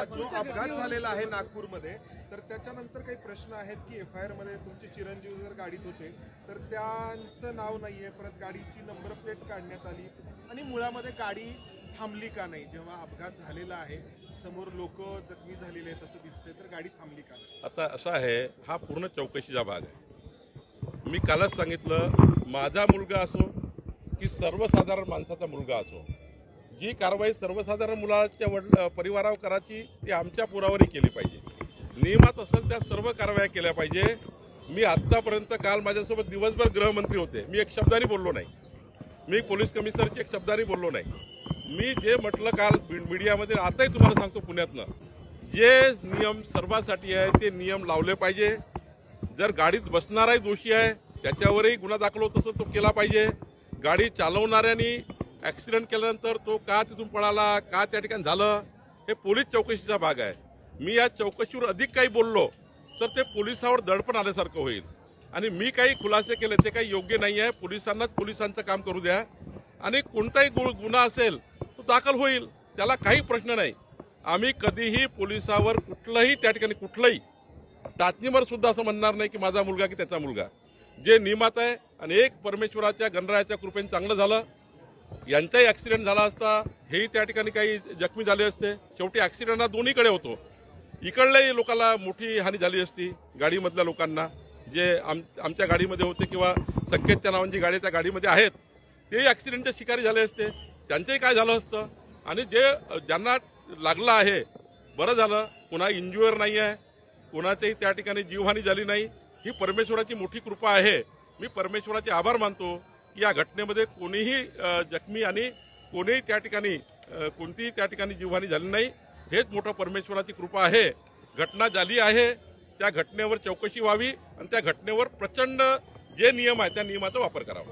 जो अपघात झालेला आहे नागपूरमध्ये, तर त्याच्यानंतर काही प्रश्न आहेत की एफआयआर मध्ये तुमचे चिरंजीव जर गाडीत होते तर त्यांचं नाव नाहीये, परत गाडीची नंबर प्लेट काढण्यात आली आणि मुळामध्ये गाडी थांबली का नाही? जेव्हा अपघात झालेला आहे, समोर लोक जखमी झालेले आहेत असं दिसतंय, तर गाडी थांबली का नाही? आता असं आहे, हा पूर्ण चौकशीचा भाग आहे। मी कालच सांगितलं, माझा मुलगा असो की सर्वसाधारण माणसाचा मुलगा असो, जी कारवाई सर्वसाधारण मुलाच्या परिवारावर करायची ती आमच्या पुरावरही केली पाहिजे। नियमात असेल त्या सर्व कारवाया केल्या पाहिजे। मी आत्तापर्यंत काल माझ्यासोबत दिवसभर गृहमंत्री होते, मी एक शब्दाने बोललो नाही, मी पोलीस कमिशनरची एक शब्दाने बोललो नाही। मी जे म्हटलं काल मीडियामध्ये, आताही तुम्हाला सांगतो पुण्यातनं, जे नियम सर्वांसाठी आहे ते नियम लावले पाहिजे। जर गाडीत बसणाराही दोषी आहे त्याच्यावरही गुन्हा दाखल होत असेल तो केला पाहिजे। गाडी चालवणाऱ्यांनी ॲक्सिडेंट केल्यानंतर तो का तिथून पळाला, का त्या ठिकाणी झालं, हे पोलीस चौकशीचा भाग आहे। मी या चौकशीवर अधिक काही बोललो तर ते पोलिसावर दडपण आल्यासारखं होईल आणि मी काही खुलासे केले ते काही योग्य नाही आहे। पोलिसांनाच पोलिसांचं काम करू द्या आणि कोणताही गुन्हा असेल तो दाखल होईल, त्याला काही प्रश्न नाही। आम्ही कधीही पोलिसावर कुठलंही त्या ठिकाणी कुठलंही टाचणीवर सुद्धा असं म्हणणार नाही की माझा मुलगा की त्याचा मुलगा। जे नियमात आहे आणि एक परमेश्वराच्या गणरायाच्या कृपेने चांगलं झालं। यांचाही ॲक्सिडेंट झाला असता, हेही त्या ठिकाणी काही जखमी झाले असते। शेवटी ॲक्सिडेंट हा दोन्हीकडे होतो, इकडल्याही लोकांना मोठी हानी झाली असती, गाडीमधल्या लोकांना जे आमच्या गाडीमध्ये होते किंवा संकेतच्या नावांची गाडी त्या गाडीमध्ये आहेत तेही ॲक्सिडेंटचे शिकारी झाले असते, त्यांचंही काय झालं असतं। आणि जे ज्यांना लागलं आहे बरं झालं, कुणा इंज्युअर नाही आहे, कोणाच्याही त्या ठिकाणी जीवहानी झाली नाही, ही परमेश्वराची मोठी कृपा आहे। मी परमेश्वराचे आभार मानतो की या घटनेमध्ये कोणीही जखमी आणि कोणीही त्या ठिकाणी कोणतीही त्या ठिकाणी जीवहानी झाली नाही, हेच मोठं परमेश्वराची कृपा आहे। घटना झाली आहे, त्या घटनेवर चौकशी व्हावी आणि त्या घटनेवर प्रचंड जे नियम आहे त्या नियमाचा वापर करावा।